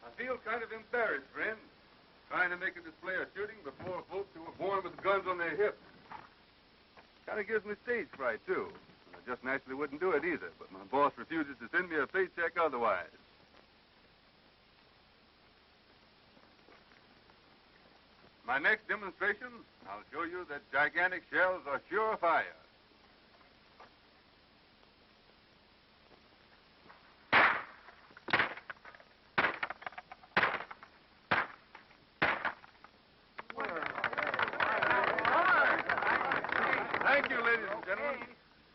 I feel kind of embarrassed, friend, trying to make a display of shooting before folks who were born with guns on their hips. Kind of gives me stage fright, too. I just naturally wouldn't do it either, but my boss refuses to send me a paycheck otherwise. My next demonstration, I'll show you that gigantic shells are sure fire. Thank you, ladies and gentlemen.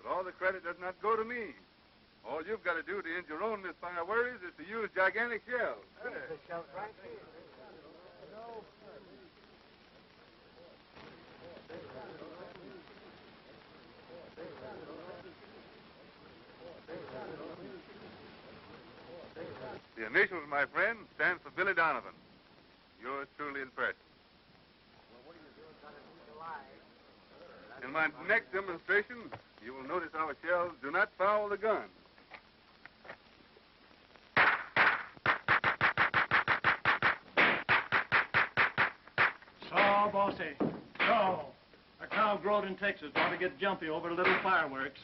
But all the credit does not go to me. All you've got to do to end your own misfire worries is to use gigantic shells. The initials, my friend, stand for Billy Donovan. Yours truly in person. In my next demonstration, you will notice our shells do not foul the gun. So, bossy, so. A cow growed in Texas ought to get jumpy over a little fireworks.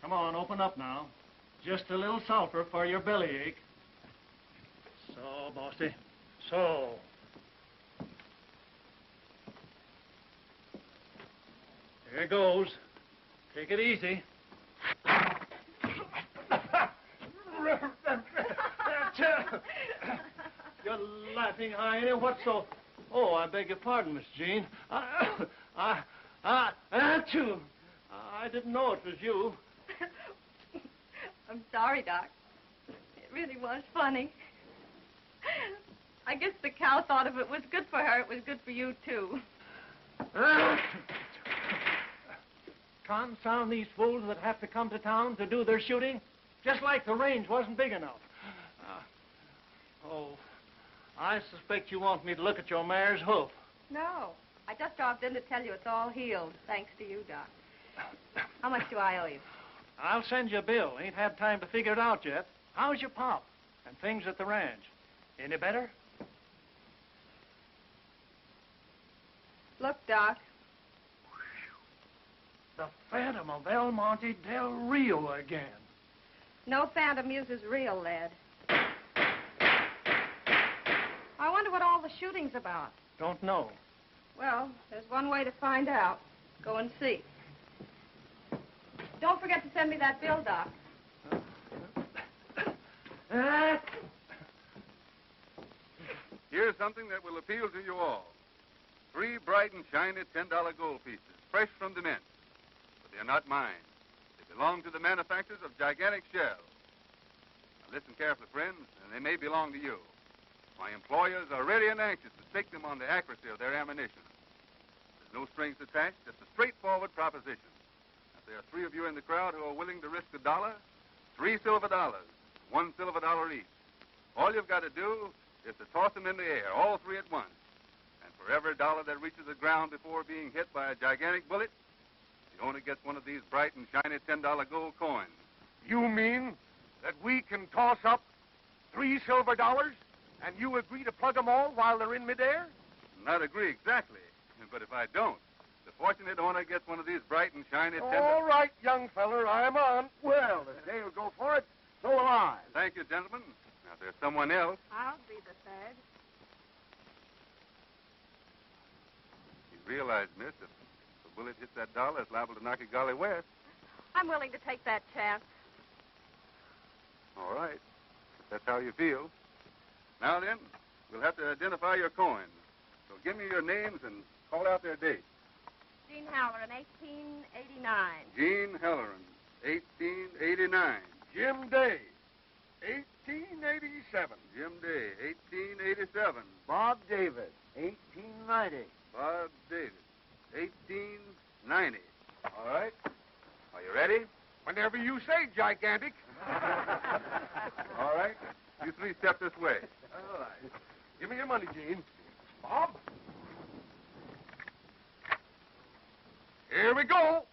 Come on, open up now. Just a little sulfur for your bellyache. So, bossy, so. Here goes. Take it easy. You're laughing, Heine. What's so... Oh, I beg your pardon, Miss Jean. Achoo! I didn't know it was you. I'm sorry, Doc. It really was funny. I guess the cow thought if it was good for her, it was good for you, too. Confound these fools that have to come to town to do their shooting. Just like the range wasn't big enough. I suspect you want me to look at your mare's hoof. No. I just dropped in to tell you it's all healed, thanks to you, Doc. How much do I owe you? I'll send you a bill. Ain't had time to figure it out yet. How's your pop and things at the ranch? Any better? Look, Doc. The Phantom of El Monte del Rio again. No phantom uses real lead. I wonder what all the shooting's about. Don't know. Well, there's one way to find out. Go and see. Don't forget to send me that bill, Doc. Here's something that will appeal to you all. 3 bright and shiny $10 gold pieces, fresh from the mint. But they're not mine. They belong to the manufacturers of gigantic shells. Now listen carefully, friends, and they may belong to you. My employers are ready and anxious to stake them on the accuracy of their ammunition. There's no strings attached, just a straightforward proposition. If there are 3 of you in the crowd who are willing to risk $1, 3 silver dollars, $1 silver each. All you've got to do is to toss them in the air, all 3 at once. And for every dollar that reaches the ground before being hit by a gigantic bullet, the owner gets one of these bright and shiny $10 gold coins. You mean that we can toss up 3 silver dollars, and you agree to plug them all while they're in midair? Not agree exactly, but if I don't, the fortunate owner gets one of these bright and shiny $10. All right, young feller, I'm on. Well, if they'll go for it, so will I. Thank you, gentlemen. Now, if there's someone else... I'll be the third. You realize, miss, if the bullet hits that dollar, it's liable to knock it golly west. I'm willing to take that chance. All right. If that's how you feel. Now then, we'll have to identify your coins. So give me your names and call out their dates. Jean Halloran, 1889. Jean Halloran, 1889. Jim Day, 1887. Jim Day, 1887. Bob David, 1890. Bob Davis, 1890. All right. Are you ready? Whenever you say, gigantic. All right. You 3 step this way. All right. Give me your money, Gene. Bob. Here we go.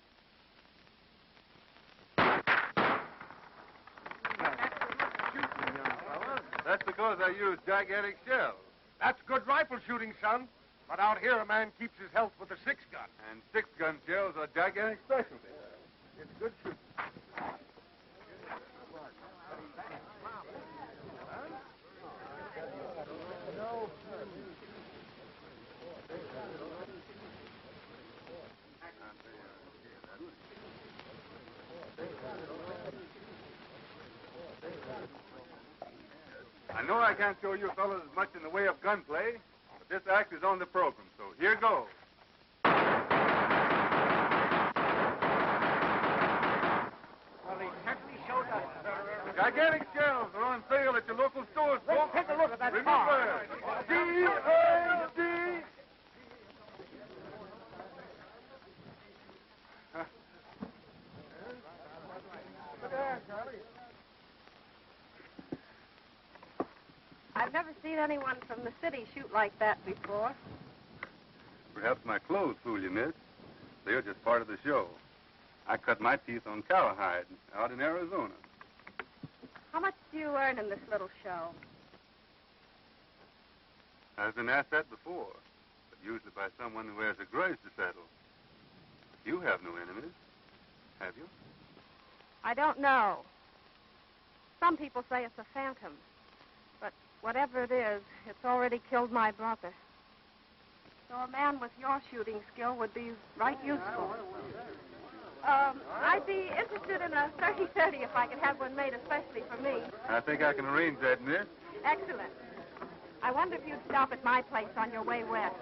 use gigantic shells. That's good rifle shooting, son. But out here, a man keeps his health with a 6-gun. And 6-gun shells are gigantic specialty. It's good shooting. I know I can't show you fellas much in the way of gunplay, but this act is on the program, so here goes. Well, he certainly showed us. Gigantic shells are on sale at your local stores, folks. Let's take a look at that Remember, G-A-D. I've never seen anyone from the city shoot like that before. Perhaps my clothes fool you, miss. They're just part of the show. I cut my teeth on cowhide out in Arizona. How much do you earn in this little show? I've been asked that before, but usually by someone who has a grudge to settle. You have no enemies, have you? I don't know. Some people say it's a phantom. But whatever it is, it's already killed my brother. So a man with your shooting skill would be right useful. I'd be interested in a 30-30 if I could have one made especially for me. I think I can arrange that, miss. Excellent. I wonder if you'd stop at my place on your way west.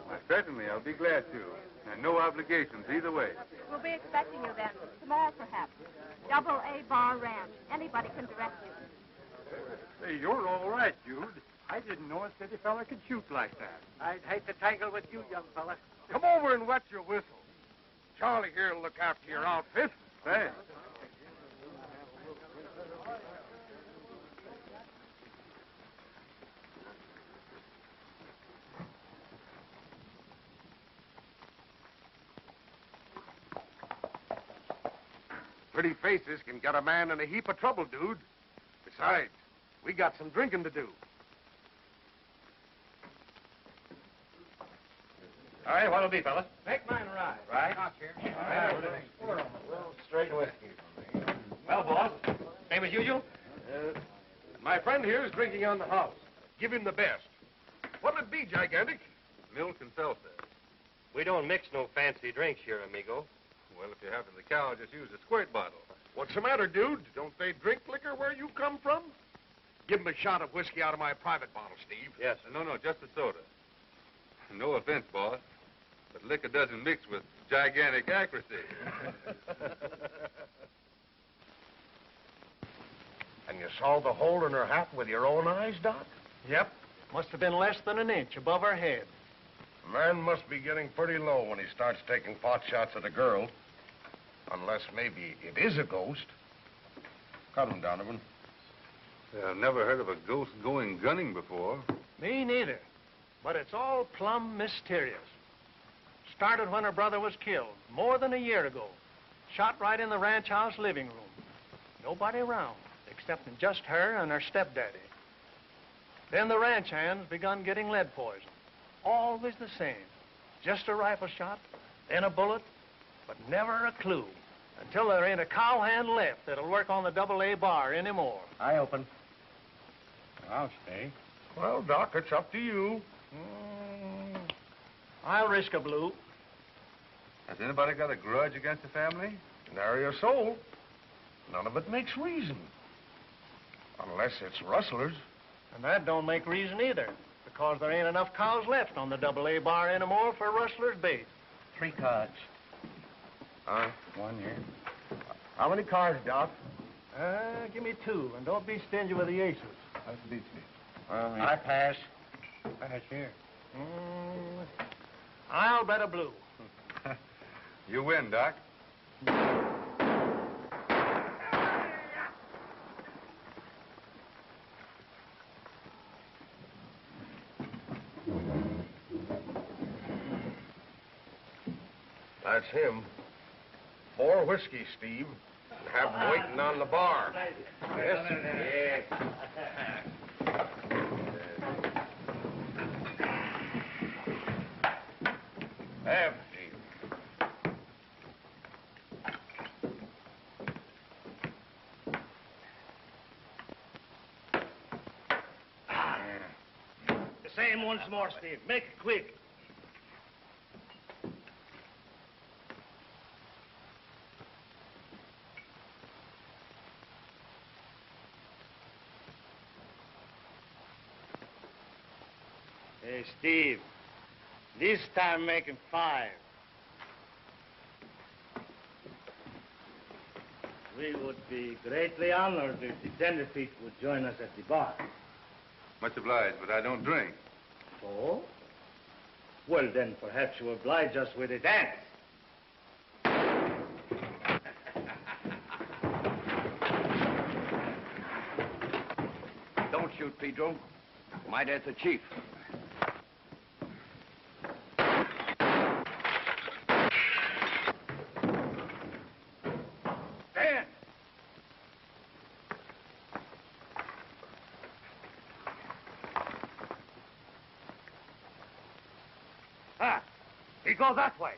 Why, certainly, I'll be glad to. And no obligations either way. We'll be expecting you then. Tomorrow, perhaps. Double A Bar Ranch. Anybody can direct you. Hey, you're all right, Jude. I didn't know a city fella could shoot like that. I'd hate to tangle with you, young fella. Come over and wet your whistle. Charlie here will look after your outfit. Thanks. Pretty faces can get a man in a heap of trouble, dude. Besides, we got some drinking to do. All right, what'll it be, fella? Make mine right. Right. Not here. Well, straight whiskey. Well, boss, same as usual? My friend here is drinking on the house. Give him the best. What'll it be, gigantic? Milk and salsa. We don't mix no fancy drinks here, amigo. Well, if you happen the cow, just use a squirt bottle. What's the matter, dude? Don't they drink liquor where you come from? Give him a shot of whiskey out of my private bottle, Steve. Yes. No, just a soda. No offense, boss, but liquor doesn't mix with gigantic accuracy. And you saw the hole in her hat with your own eyes, Doc? Yep. Must have been less than an inch above her head. A man must be getting pretty low when he starts taking pot shots at a girl. Unless maybe it is a ghost. Cut him, Donovan. I've never heard of a ghost going gunning before. Me neither. But it's all plumb mysterious. Started when her brother was killed, more than a year ago. Shot right in the ranch house living room. Nobody around, excepting just her and her stepdaddy. Then the ranch hands begun getting lead poison. Always the same. Just a rifle shot, then a bullet, but never a clue. Until there ain't a cowhand left that'll work on the double-A bar anymore. I open. I'll stay. Well, Doc, it's up to you. I'll risk a blue. Has anybody got a grudge against the family? Nary a soul. None of it makes reason. Unless it's rustlers. And that don't make reason either, because there ain't enough cows left on the double-A bar anymore for rustler's bait. 3 cards. Huh? 1 here. How many cards, Doc? Give me 2, and don't be stingy with the aces. That's beats me. Well, I pass. Pass here. I'll bet a blue. You win, Doc. That's him. 4 whiskey, Steve. And have him waiting on the bar. Yes. Have, Steve. The same once more, Steve. Make it quick. Hey, Steve. This time making 5. We would be greatly honored if the tenderfeet would join us at the bar. Much obliged, but I don't drink. Oh? Well, then perhaps you oblige us with a dance. Don't shoot, Pedro. My dad's a chief. Dan! Ah, he goes that way.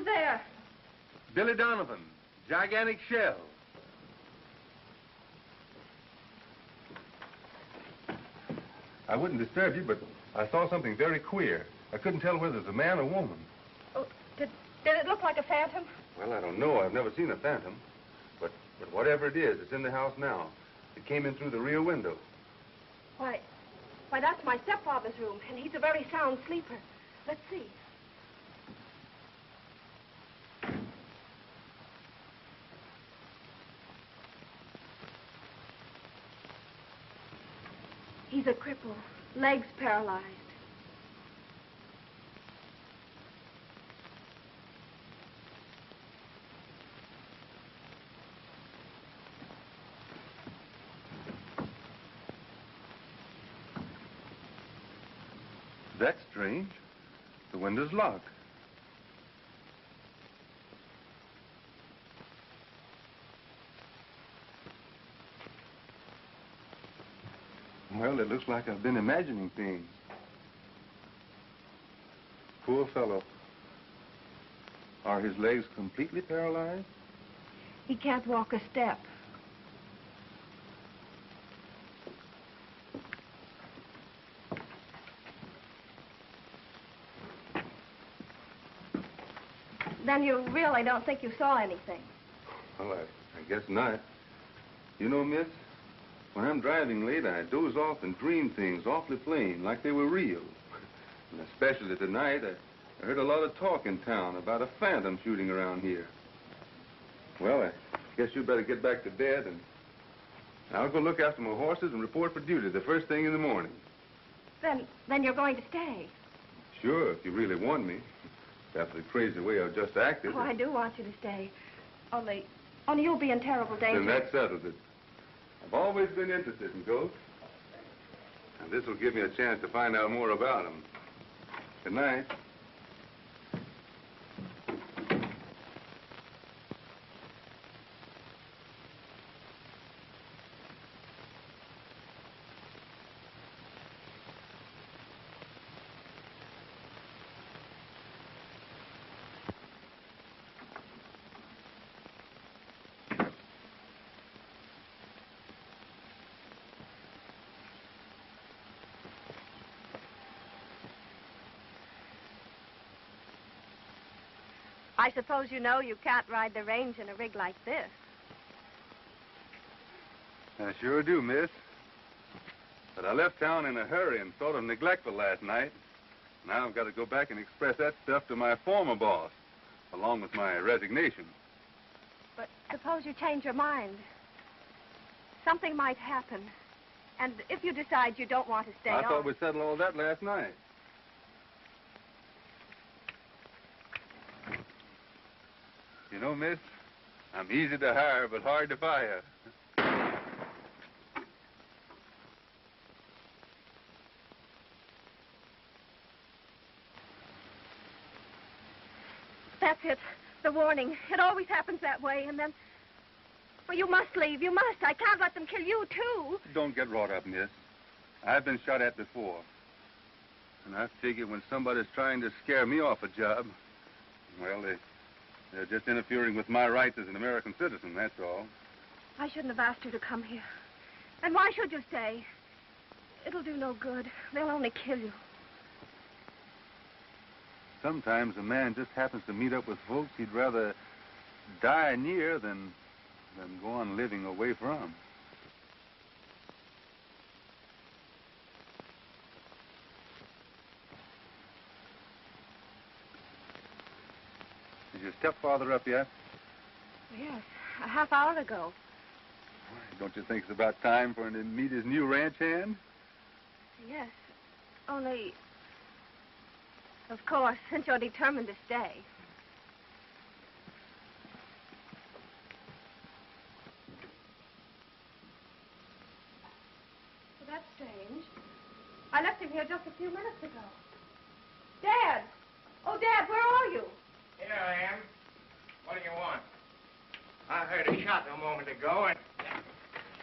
There. Billy Donovan, gigantic shell. I wouldn't disturb you, but I saw something very queer. I couldn't tell whether it was a man or woman. Oh, did Did it look like a phantom? Well, I don't know. I've never seen a phantom. But whatever it is, it's in the house now. It came in through the rear window. Why, that's my stepfather's room, and he's a very sound sleeper. Let's see. He's a cripple, legs paralyzed. That's strange. The window's locked. Well, it looks like I've been imagining things. Poor fellow. Are his legs completely paralyzed? He can't walk a step. Then you really don't think you saw anything? Well, I guess not. You know, miss, when I'm driving late, I doze off and dream things awfully plain, like they were real. And especially tonight, I heard a lot of talk in town about a phantom shooting around here. Well, I guess you better get back to bed, and I'll go look after my horses and report for duty the first thing in the morning. Then you're going to stay? Sure, if you really want me. That's the crazy way I've just acted. Oh, I do want you to stay. Only you'll be in terrible danger. Then that settles it. I've always been interested in ghosts. And this will give me a chance to find out more about them. Good night. I suppose you know you can't ride the range in a rig like this. I sure do, miss. But I left town in a hurry and sort of neglectful last night. Now I've got to go back and express that stuff to my former boss, along with my resignation. But suppose you change your mind. Something might happen. And if you decide you don't want to stay on... I thought we settled all that last night. You know, miss, I'm easy to hire, but hard to fire. That's it. The warning. It always happens that way, and then... Well, you must leave. You must. I can't let them kill you, too. Don't get wrought up, miss. I've been shot at before. And I figure when somebody's trying to scare me off a job, well, they're just interfering with my rights as an American citizen, that's all. I shouldn't have asked you to come here. And why should you stay? It'll do no good. They'll only kill you. Sometimes a man just happens to meet up with folks he'd rather die near than go on living away from. Is your stepfather up yet? Yes, a half hour ago. Don't you think it's about time for him to meet his new ranch hand? Yes, only... Of course, since you're determined to stay. Well, that's strange. I left him here just a few minutes ago. Dad! Oh, Dad, where are you? Here I am. What do you want? I heard a shot a moment ago and...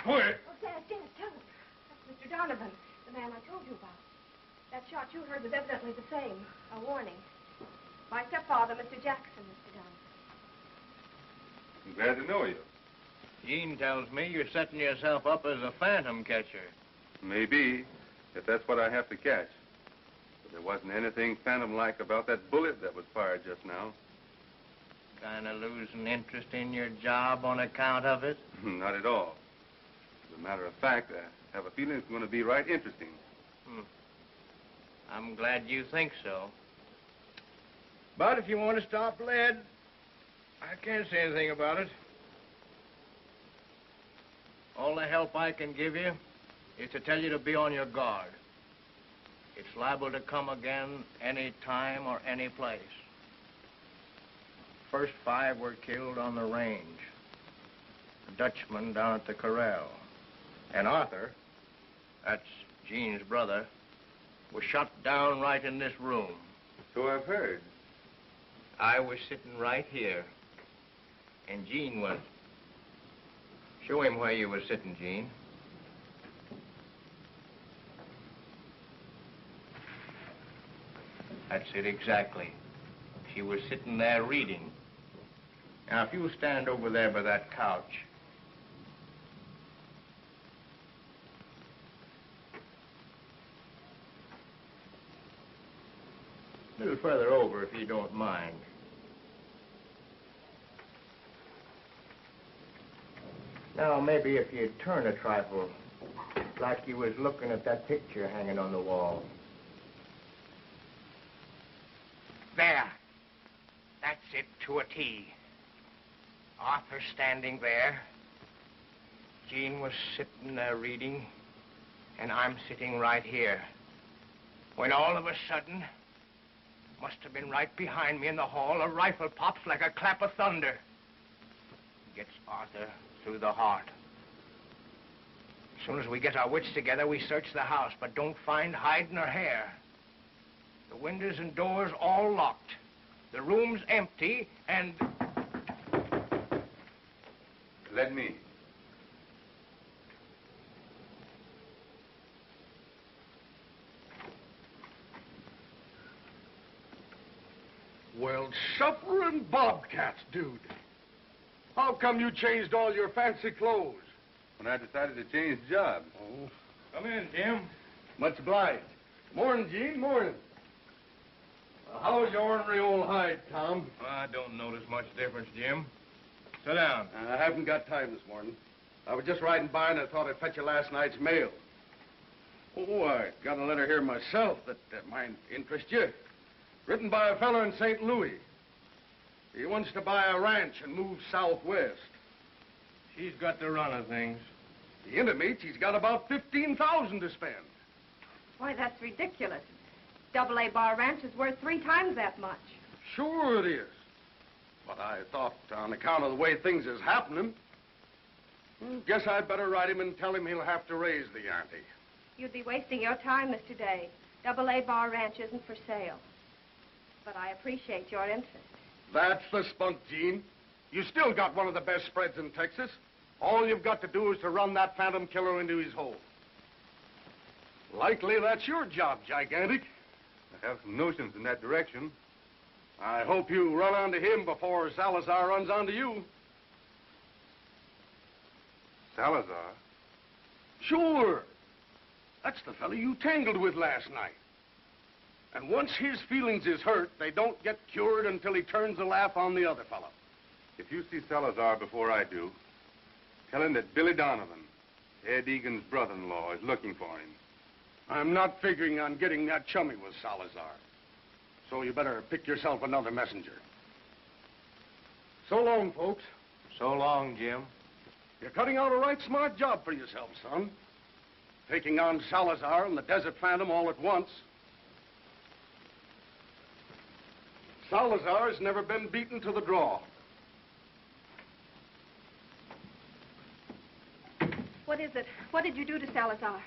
Where? Oh, Dad, tell him. That's Mr. Donovan, the man I told you about. That shot you heard was evidently the same. A warning. My stepfather, Mr. Jackson, Mr. Donovan. I'm glad to know you. Jean tells me you're setting yourself up as a phantom catcher. Maybe, if that's what I have to catch. But there wasn't anything phantom-like about that bullet that was fired just now. kind of losing interest in your job on account of it? Not at all. As a matter of fact, I have a feeling it's going to be right interesting. I'm glad you think so. But if you want to stop lead, I can't say anything about it. All the help I can give you is to tell you to be on your guard. It's liable to come again any time or any place. First 5 were killed on the range. The Dutchman down at the corral. And Arthur, that's Jean's brother, was shot down right in this room. So I've heard. I was sitting right here, and Jean was. Show him where you were sitting, Jean. That's it exactly. She was sitting there reading. Now, if you stand over there by that couch. A little further over, if you don't mind. Now, maybe if you'd turn a trifle, like you was looking at that picture hanging on the wall. There. That's it to a T. Arthur standing there. Jean was sitting there reading, and I'm sitting right here. When all of a sudden, must have been right behind me in the hall, a rifle pops like a clap of thunder. Gets Arthur through the heart. As soon as we get our wits together, we search the house, but don't find hide nor hair. The windows and doors all locked. The room's empty, and... Let me. Well, suffering bobcats, dude. How come you changed all your fancy clothes? When I decided to change jobs. Oh. Come in, Jim. Much obliged. Morning, Gene, morning. How's your ornery old hide, Tom? I don't notice much difference, Jim. Sit down. I haven't got time this morning. I was just riding by and I thought I'd fetch you last night's mail. Oh, I got a letter here myself that might interest you. Written by a fellow in St. Louis. He wants to buy a ranch and move southwest. She's got the run of things. He intimates he's got about $15,000 to spend. Why, that's ridiculous. Double-A Bar Ranch is worth 3 times that much. Sure it is. But I thought, on account of the way things is happening, guess I'd better write him and tell him he'll have to raise the ante. You'd be wasting your time, Mr. Day. Double-A Bar Ranch isn't for sale. But I appreciate your interest. That's the spunk, Gene. You still got one of the best spreads in Texas. All you've got to do is to run that phantom killer into his hole. Likely that's your job, Gigantic. I have some notions in that direction. I hope you run onto him before Salizar runs onto you. Salazar? Sure. That's the fellow you tangled with last night. And once his feelings is hurt, they don't get cured until he turns a laugh on the other fellow. If you see Salazar before I do, tell him that Billy Donovan, Ed Egan's brother-in-law, is looking for him. I'm not figuring on getting that chummy with Salazar. So you better pick yourself another messenger. So long, folks. So long, Jim. You're cutting out a right smart job for yourself, son. Taking on Salazar and the Desert Phantom all at once. Salazar's never been beaten to the draw. What is it? What did you do to Salazar?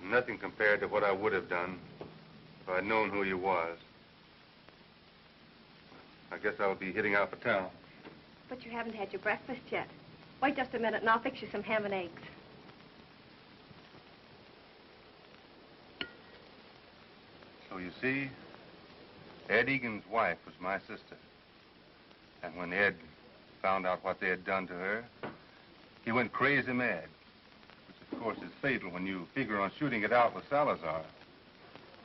Nothing compared to what I would have done if I'd known who he was. I guess I'll be heading out for town. But you haven't had your breakfast yet. Wait just a minute and I'll fix you some ham and eggs. So you see, Ed Egan's wife was my sister. And when Ed found out what they had done to her, he went crazy mad. Which, of course, is fatal when you figure on shooting it out with Salazar.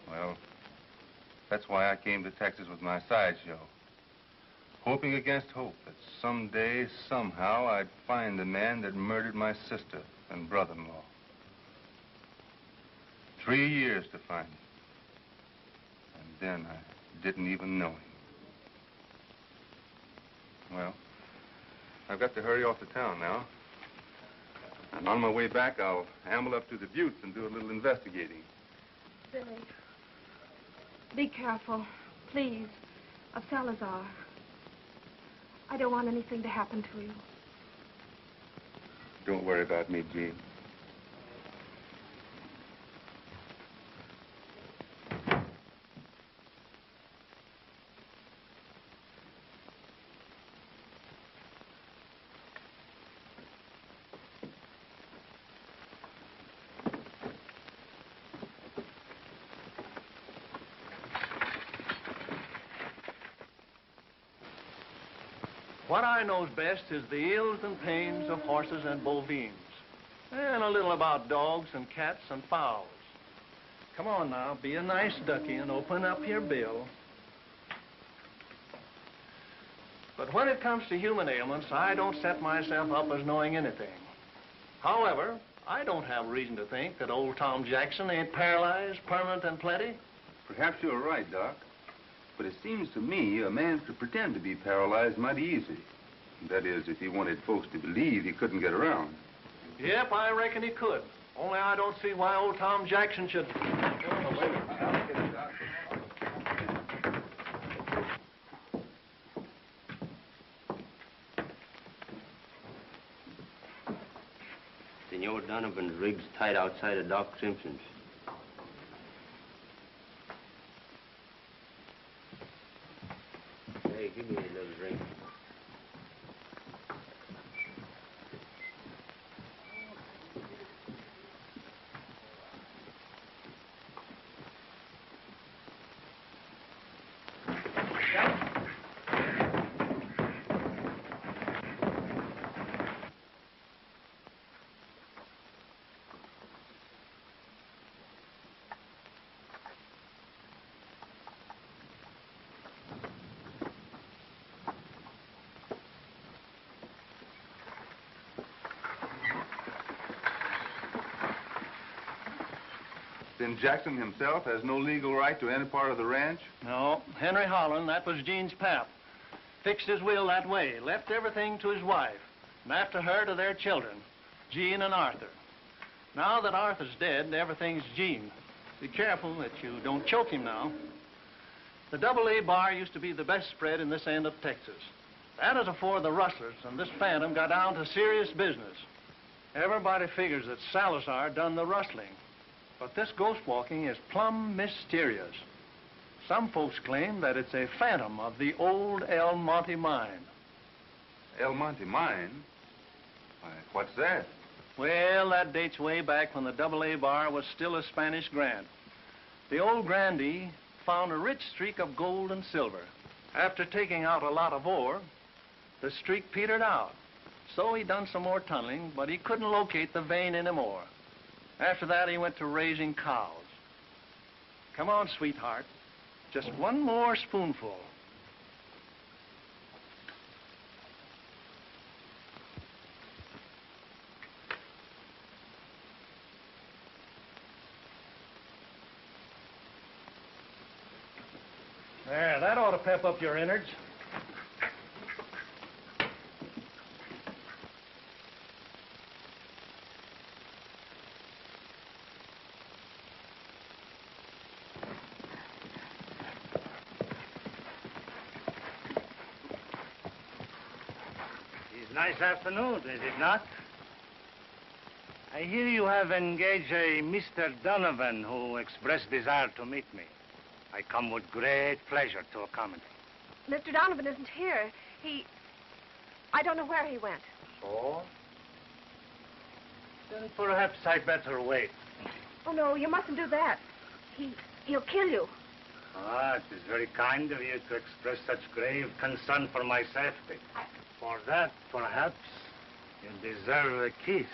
Well, that's why I came to Texas with my sideshow. hoping against hope that someday, somehow, I'd find the man that murdered my sister and brother-in-law. 3 years to find him. And then I didn't even know him. Well, I've got to hurry off to town now. And on my way back, I'll amble up to the Buttes and do a little investigating. Billy, be careful, please, of Salizar. I don't want anything to happen to you. Don't worry about me, Jean. What I knows best is the ills and pains of horses and bovines, and a little about dogs and cats and fowls. Come on now, be a nice ducky and open up your bill. But when it comes to human ailments, I don't set myself up as knowing anything. However, I don't have reason to think that old Tom Jackson ain't paralyzed, permanent and plenty. Perhaps you're right, Doc. But it seems to me a man could pretend to be paralyzed mighty easy. That is, if he wanted folks to believe he couldn't get around. Yep, I reckon he could. Only I don't see why old Tom Jackson should... Oh, wait a minute. I'll get it, Doc. Senor Donovan's rig's tied outside of Doc Simpson's. Hey, give me a little drink. Then Jackson himself has no legal right to any part of the ranch? No, Henry Halloran, that was Gene's pap. Fixed his will that way, left everything to his wife, and after her to their children, Gene and Arthur. Now that Arthur's dead, everything's Gene. Be careful that you don't choke him now. The AA bar used to be the best spread in this end of Texas. That is afore the rustlers and this phantom got down to serious business. Everybody figures that Salizar done the rustling. But this ghost walking is plumb mysterious. Some folks claim that it's a phantom of the old El Monte mine. El Monte mine? Why, what's that? Well, that dates way back when the AA bar was still a Spanish grant. The old grandee found a rich streak of gold and silver. After taking out a lot of ore, the streak petered out. So he done some more tunneling, but he couldn't locate the vein anymore. After that, he went to raising cows. Come on, sweetheart. Just one more spoonful. There, that ought to pep up your innards. Nice afternoon, is it not? I hear you have engaged a Mr. Donovan who expressed desire to meet me. I come with great pleasure to accommodate. Mr. Donovan isn't here. I don't know where he went. So? Then perhaps I'd better wait. Oh, no, you mustn't do that. He'll kill you. Ah, it is very kind of you to express such grave concern for my safety. For that, perhaps, you deserve a kiss.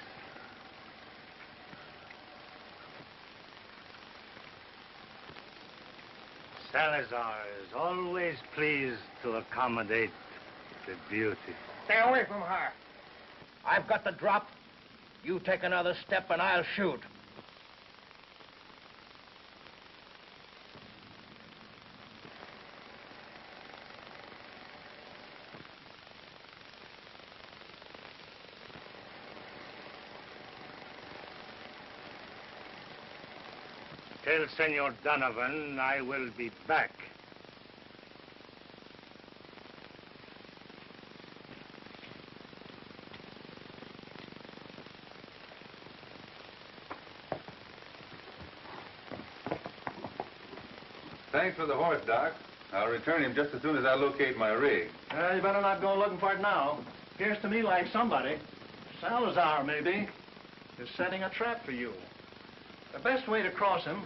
Salizar is always pleased to accommodate a beauty. Stay away from her. I've got the drop. You take another step and I'll shoot. Tell Senor Donovan I will be back. Thanks for the horse, Doc. I'll return him just as soon as I locate my rig. You better not go looking for it now. Appears to me like somebody, Salizar maybe, is setting a trap for you. The best way to cross him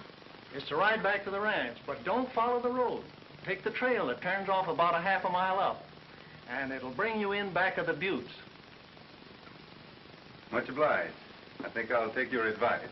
is to ride back to the ranch, but don't follow the road. Take the trail that turns off about a half a mile up, and it'll bring you in back of the buttes. Much obliged. I think I'll take your advice.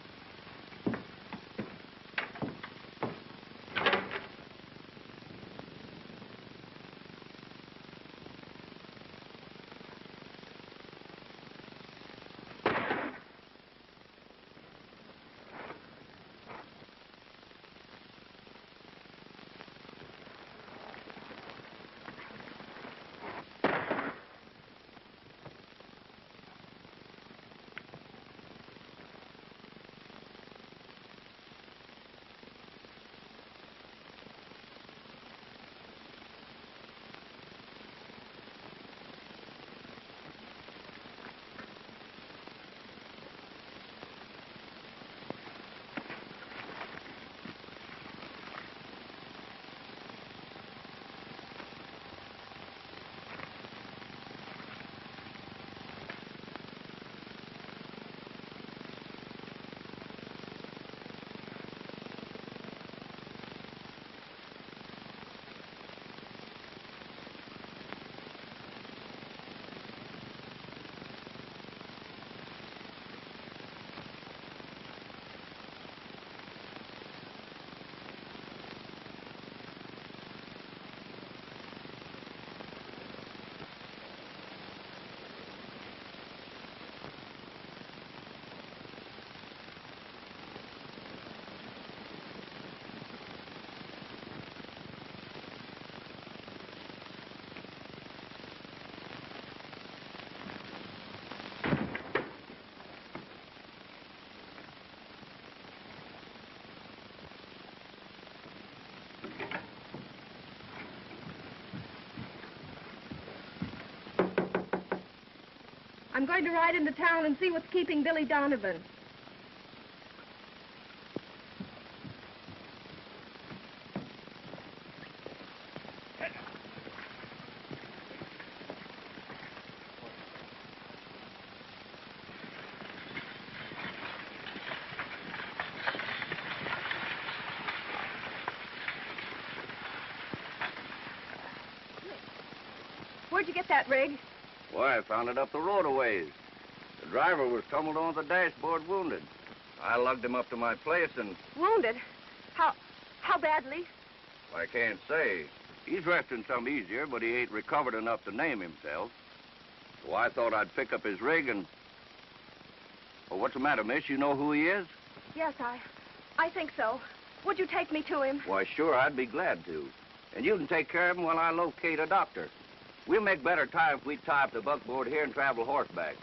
I'm going to ride into town and see what's keeping Billy Donovan. Where'd you get that rig? Why, I found it up the road a ways. The driver was tumbled on the dashboard wounded. I lugged him up to my place and... Wounded? How badly? I can't say. He's resting some easier, but he ain't recovered enough to name himself. So I thought I'd pick up his rig and... Well, what's the matter, miss? You know who he is? Yes, I think so. Would you take me to him? Why, sure, I'd be glad to. And you can take care of him while I locate a doctor. We'll make better time if we tie up the buckboard here and travel horseback.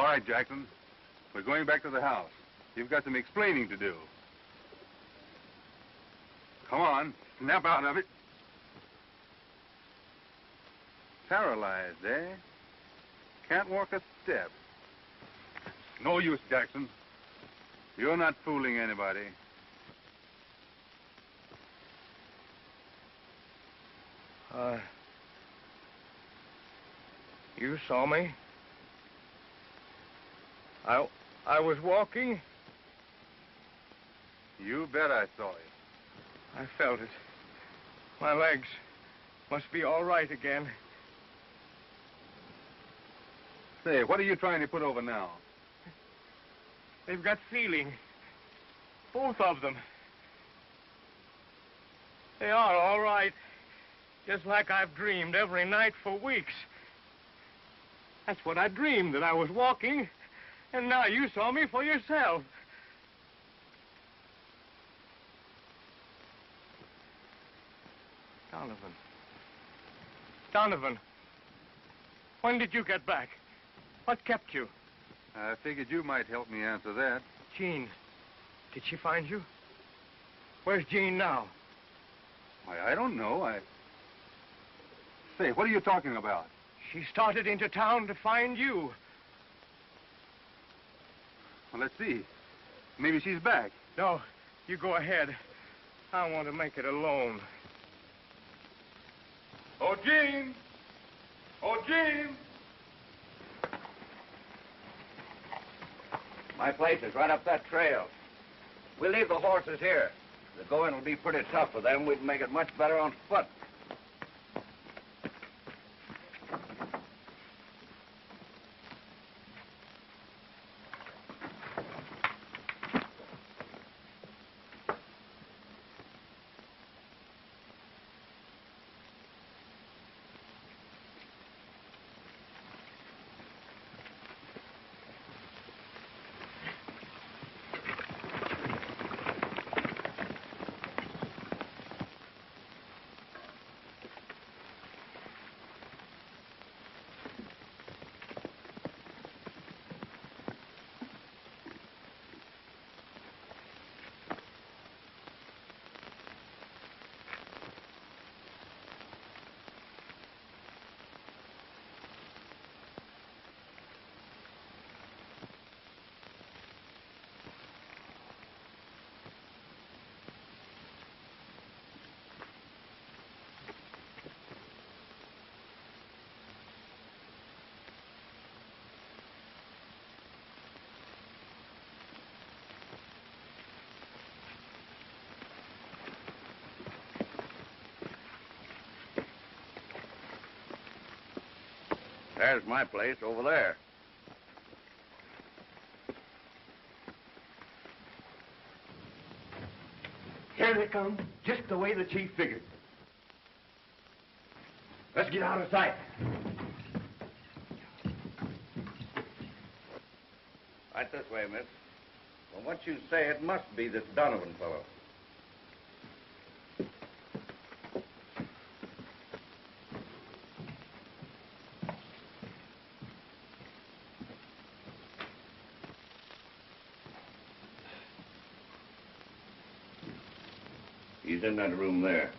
right, Jackson. We're going back to the house. You've got some explaining to do. Come on, snap out of it. Paralyzed, eh? Can't walk a step. No use, Jackson. You're not fooling anybody. You saw me? I was walking. You bet I saw you. I felt it. My legs must be all right again. Say, what are you trying to put over now? They've got feeling. Both of them. They are all right. Just like I've dreamed every night for weeks. That's what I dreamed, that I was walking, and now you saw me for yourself. Donovan, when did you get back? What kept you? I figured you might help me answer that. Jean, did she find you? Where's Jean now? Why, I don't know. Say, what are you talking about? She started into town to find you. Well, let's see. Maybe she's back. No, you go ahead. I want to make it alone. Oh, Jean! Oh, Jean! My place is right up that trail. We'll leave the horses here. The going will be pretty tough for them. We'd make it much better on foot. There's my place over there. Here they come, just the way the chief figured. Let's get out of sight. Right this way, miss. From what you say, it must be this Donovan fellow. He's in that room there.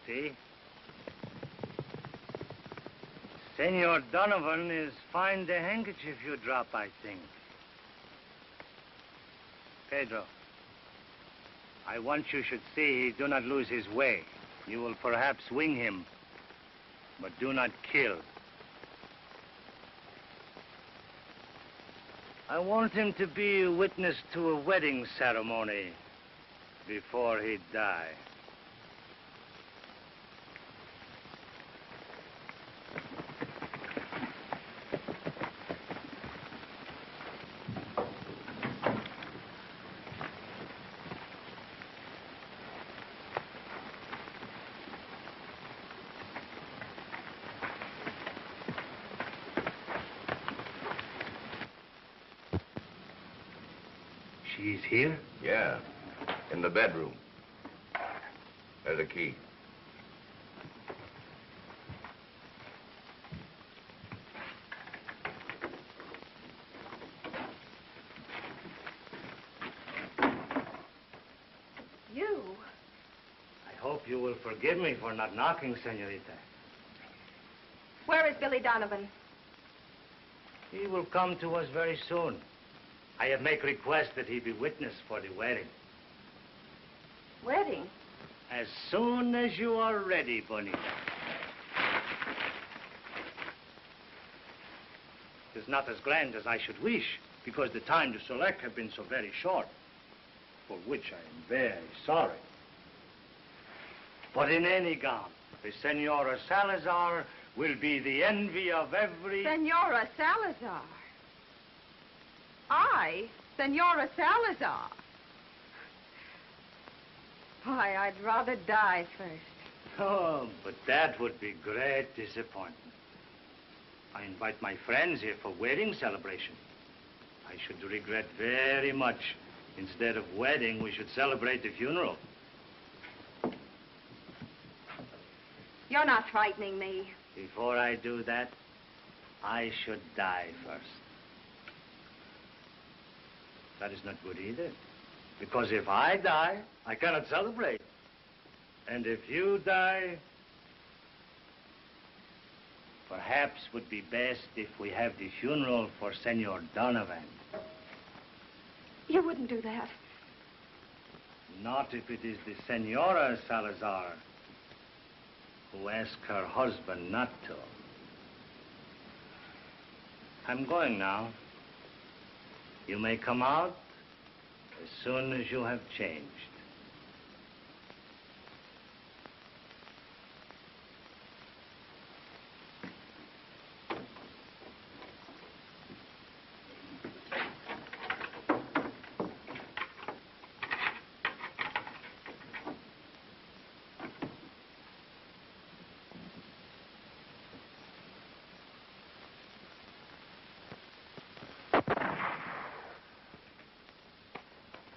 See? Senor Donovan is find the handkerchief you drop, I think. Pedro, I want you should see he do not lose his way. You will perhaps wing him but do not kill. I want him to be a witness to a wedding ceremony before he die. She's here? Yeah, in the bedroom. There's a key. You? I hope you will forgive me for not knocking, senorita. Where is Billy Donovan? He will come to us very soon. I have make request that he be witness for the wedding. Wedding? As soon as you are ready, Bonita. It is not as grand as I should wish, because the time to select have been so very short, for which I am very sorry. But in any gown, the Senora Salazar will be the envy of every... Senora Salazar? I? Senora Salazar? Why, I'd rather die first. Oh, but that would be great disappointment. I invite my friends here for wedding celebration. I should regret very much. Instead of wedding, we should celebrate the funeral. You're not frightening me. Before I do that, I should die first. That is not good either. Because if I die, I cannot celebrate. And if you die, perhaps would be best if we have the funeral for Senor Donovan. You wouldn't do that. Not if it is the Senora Salazar who asked her husband not to. I'm going now. You may come out as soon as you have changed.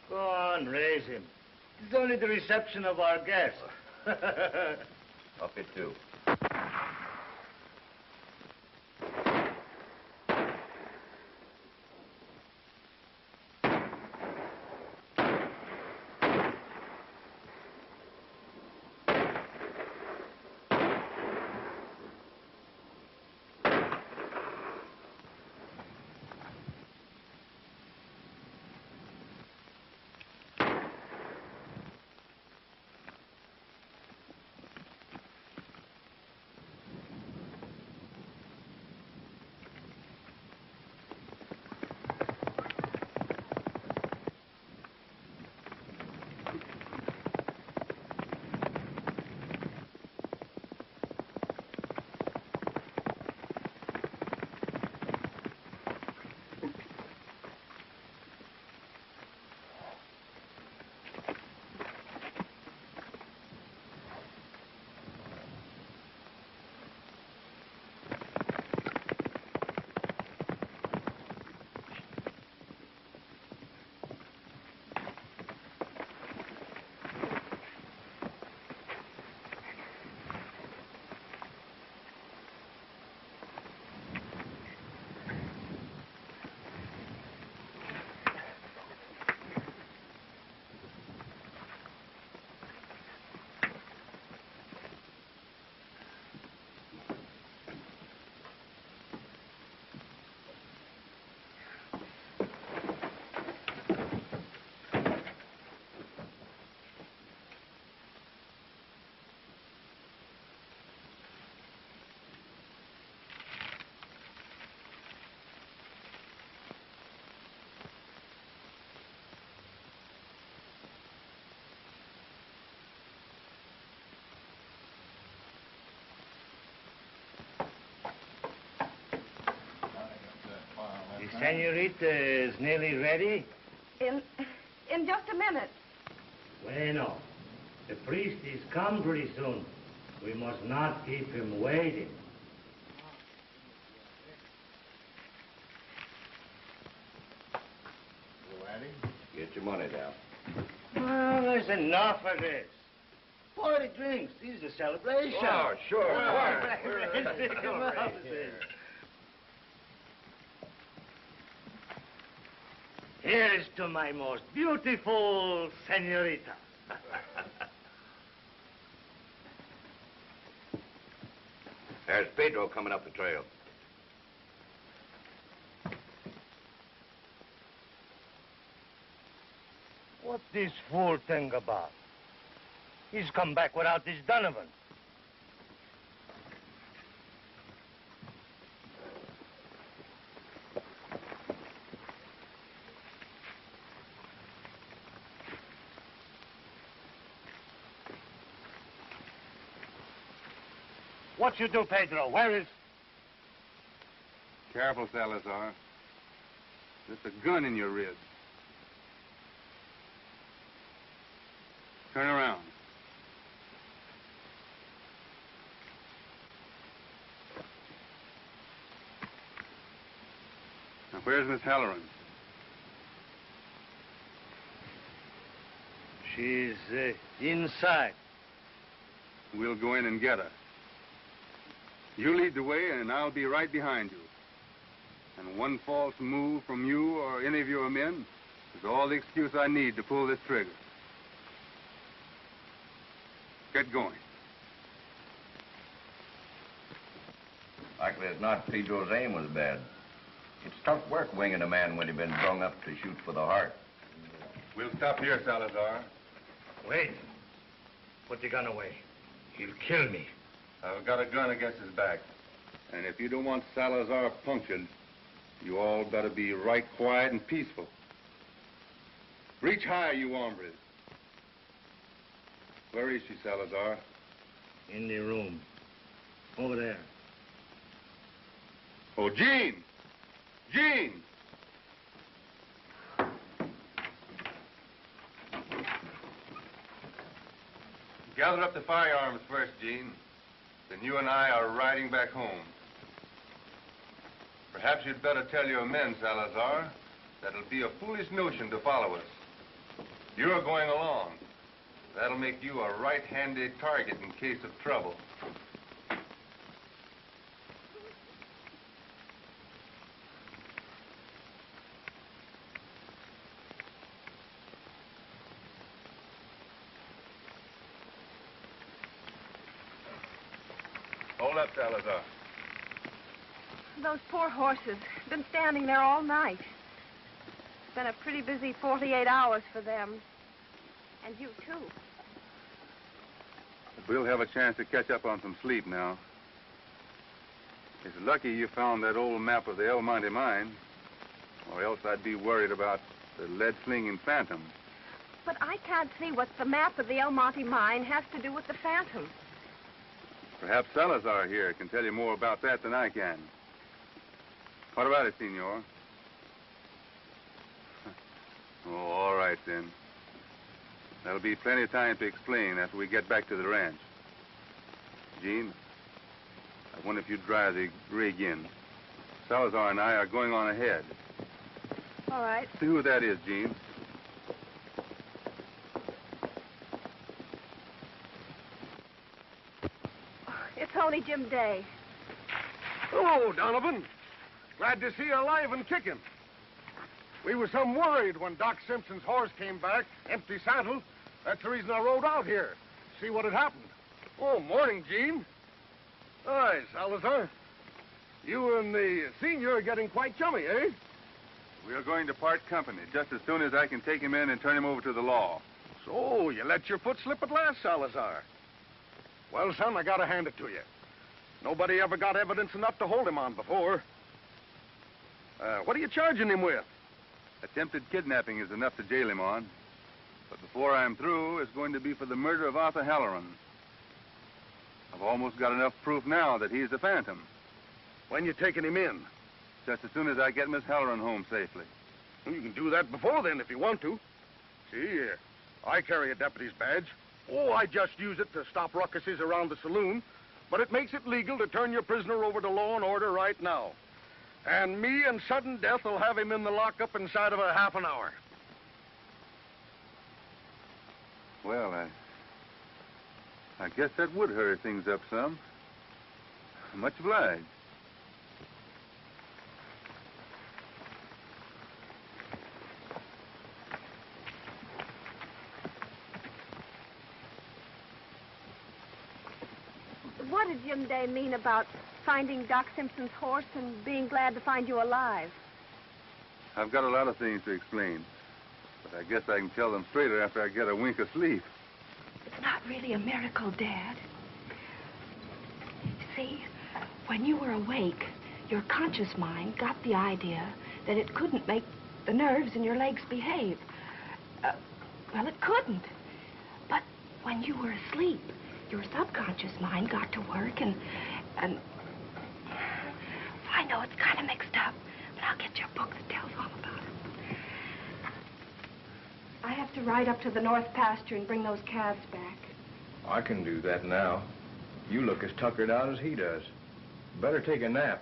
Go on, raise him. It's only the reception of our guest. Up it too. Senorita is nearly ready? In just a minute. Bueno. The priest is come pretty soon. We must not keep him waiting. Get your money down. Well, there's enough of this. 40 drinks. This is a celebration. Oh, sure. Here's to my most beautiful senorita. There's Pedro coming up the trail. What this fool think about? He's come back without this Donovan. What you do, Pedro? Where is... Careful, Salazar. There's a gun in your ribs. Turn around. Now, where's Miss Halloran? She's inside. We'll go in and get her. You lead the way, and I'll be right behind you. And one false move from you or any of your men is all the excuse I need to pull this trigger. Get going. Likely it's not Pedro's aim was bad. It's tough work winging a man when he's been brung up to shoot for the heart. We'll stop here, Salazar. Wait. Put the gun away. He'll kill me. I've got a gun against his back. And if you don't want Salazar punctured, you all better be right quiet and peaceful. Reach high, you hombres. Where is she, Salazar? In the room. Over there. Oh, Jean! Jean! Gather up the firearms first, Jean. Then you and I are riding back home. Perhaps you'd better tell your men, Salazar, that it'll be a foolish notion to follow us. You're going along. That'll make you a right-handed target in case of trouble. Hold up, Salazar. Those poor horses. Been standing there all night. It's been a pretty busy 48 hours for them. And you, too. We'll have a chance to catch up on some sleep now. It's lucky you found that old map of the El Monte mine, or else I'd be worried about the lead-slinging Phantom. But I can't see what the map of the El Monte mine has to do with the Phantom. Perhaps Salazar here can tell you more about that than I can. What about it, Senor? Oh, all right, then. There'll be plenty of time to explain after we get back to the ranch. Jean, I wonder if you'd drive the rig in. Salazar and I are going on ahead. All right. See who that is, Jean. It's only Jim Day. Hello, Donovan. Glad to see you alive and kicking. We were some worried when Doc Simpson's horse came back, empty saddle. That's the reason I rode out here. See what had happened. Oh, morning, Gene. Hi, Salazar. You and the senior are getting quite chummy, eh? We are going to part company just as soon as I can take him in and turn him over to the law. So, you let your foot slip at last, Salazar. Well, son, I gotta hand it to you. Nobody ever got evidence enough to hold him on before. What are you charging him with? Attempted kidnapping is enough to jail him on. But before I'm through, it's going to be for the murder of Arthur Halloran. I've almost got enough proof now that he's the Phantom. When you taking him in? Just as soon as I get Miss Halloran home safely. Well, you can do that before then if you want to. See, I carry a deputy's badge. Oh, I just use it to stop ruckuses around the saloon. But it makes it legal to turn your prisoner over to law and order right now. And me and sudden death will have him in the lockup inside of a half an hour. Well, I guess that would hurry things up some. Much obliged. What did Jim Day mean about finding Doc Simpson's horse and being glad to find you alive? I've got a lot of things to explain, but I guess I can tell them straighter after I get a wink of sleep. It's not really a miracle, Dad. See, when you were awake, your conscious mind got the idea that it couldn't make the nerves in your legs behave. Well, it couldn't. But when you were asleep, your subconscious mind got to work and I know it's kind of mixed up, but I'll get you a book that tells all about it. I have to ride up to the north pasture and bring those calves back. I can do that now. You look as tuckered out as he does. Better take a nap.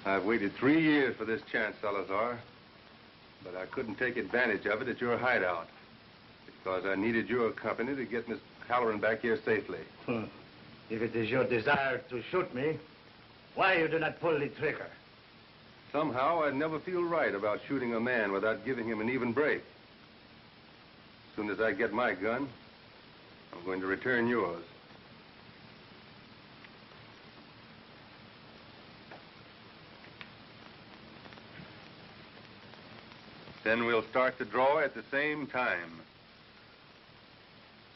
I've waited 3 years for this chance, Salizar. But I couldn't take advantage of it at your hideout. Because I needed your company to get Miss Halloran back here safely. If it is your desire to shoot me, why you do not pull the trigger? Somehow, I'd never feel right about shooting a man without giving him an even break. As soon as I get my gun, I'm going to return yours. Then we'll start the draw at the same time.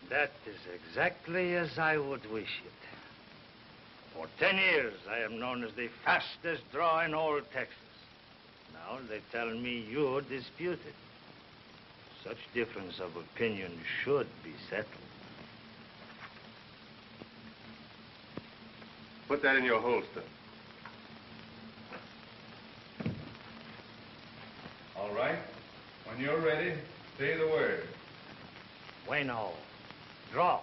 That is exactly as I would wish it. For 10 years, I am known as the fastest draw in all Texas. Now they tell me you dispute it. Such difference of opinion should be settled. Put that in your holster. All right. When you're ready, say the word. Bueno. Draw.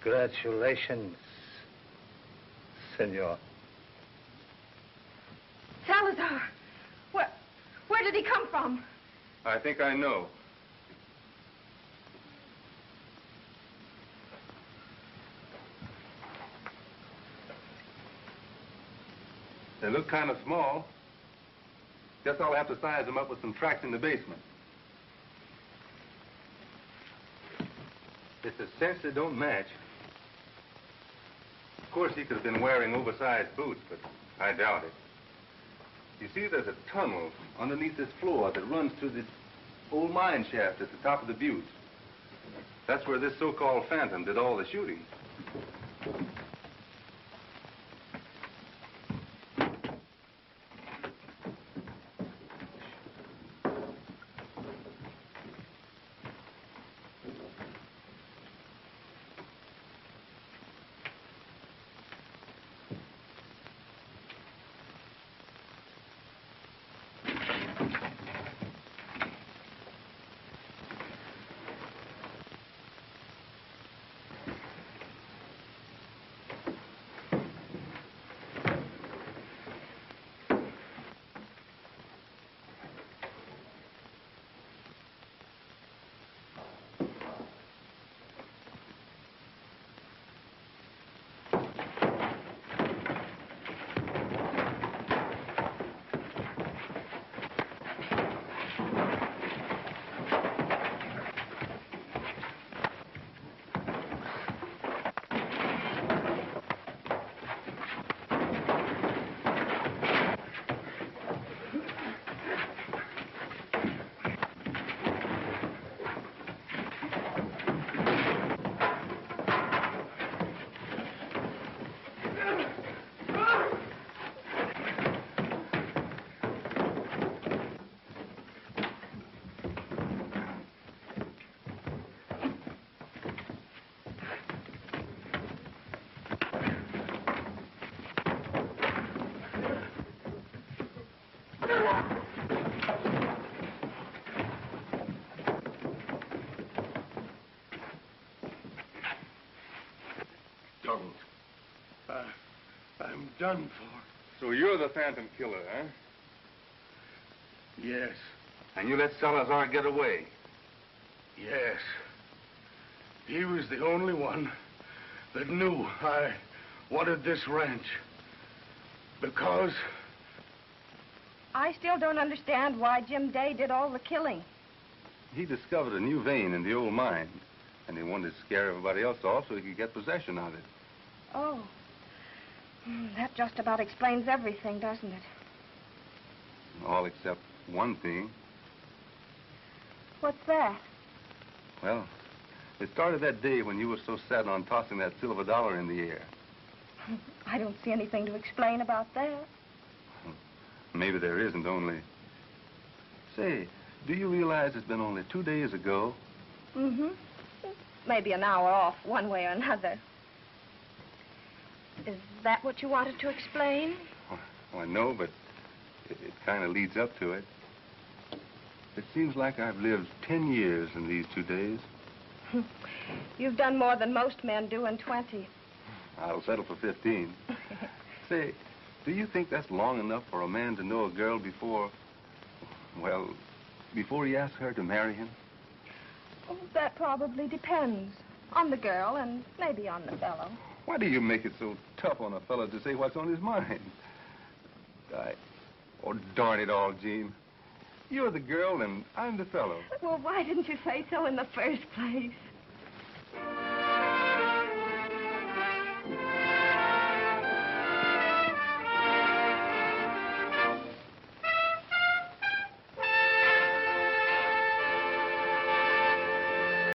Congratulations, senor. Salazar! Where did he come from? I think I know. They look kind of small. Guess I'll have to size them up with some tracks in the basement. It's a cinch that don't match. Of course, he could have been wearing oversized boots, but I doubt it. You see, there's a tunnel underneath this floor that runs to the old mine shaft at the top of the butte. That's where this so-called phantom did all the shooting. I'm done for. So you're the phantom killer, huh? Yes. And you let Salizar get away? Yes. He was the only one that knew I wanted this ranch. Because... I still don't understand why Jim Day did all the killing. He discovered a new vein in the old mine, and he wanted to scare everybody else off so he could get possession of it. Oh. That just about explains everything, doesn't it? All except one thing. What's that? Well, it started that day when you were so set on tossing that silver dollar in the air. I don't see anything to explain about that. Maybe there isn't, only... Say, do you realize it's been only 2 days ago? Mm-hmm. Maybe an hour off, one way or another. Is that what you wanted to explain? Oh, I know, but it kind of leads up to it. It seems like I've lived 10 years in these 2 days. You've done more than most men do in 20. I'll settle for 15. Say, do you think that's long enough for a man to know a girl before, well, before he asks her to marry him? Oh, that probably depends on the girl and maybe on the fellow. Why do you make it so tough on a fellow to say what's on his mind? Oh, darn it all, Jean. You're the girl and I'm the fellow. Well, why didn't you say so in the first place?